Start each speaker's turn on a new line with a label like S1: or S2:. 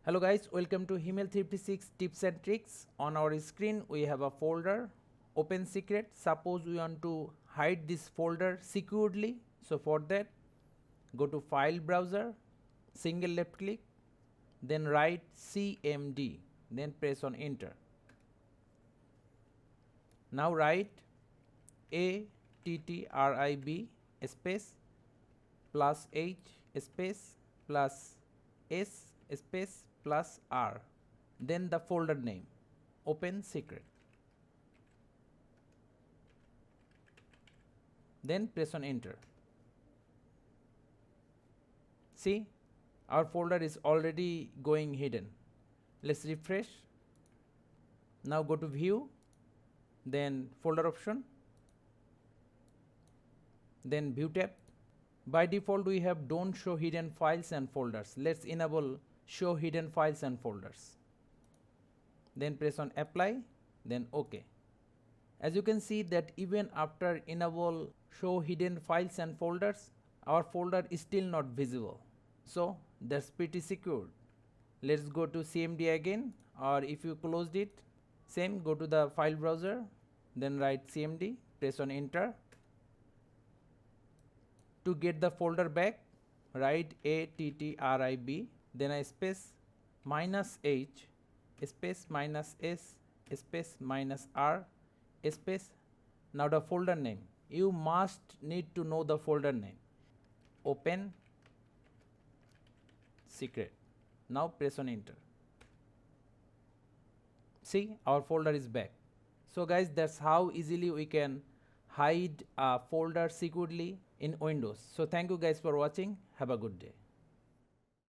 S1: Hello guys, welcome to Himail 356 tips and tricks. On our screen we have a folder, open secret. Suppose we want to hide this folder securely. So for that, go to file browser, single left click, then write cmd, then press on enter. Now write attrib space plus h space plus s space plus r, then the folder name, open secret, then press on enter. See, our folder is already going hidden. Let's refresh. Now go to view, then folder option, then view tab. By default we have don't show hidden files and folders. Let's enable show hidden files and folders, then press on apply, then OK. As you can see that even after enable show hidden files and folders, our folder is still not visible. So that's pretty secure. Let's go to cmd again, or if you closed it, same, go to the file browser, then write cmd, press on enter. To get the folder back, write attrib, then a space minus h space minus s space minus r space. Now the folder name, you must need to know the folder name, open secret. Now press on enter. See, our folder is back. So guys, that's how easily we can hide a folder securely in Windows. So thank you guys for watching. Have a good day.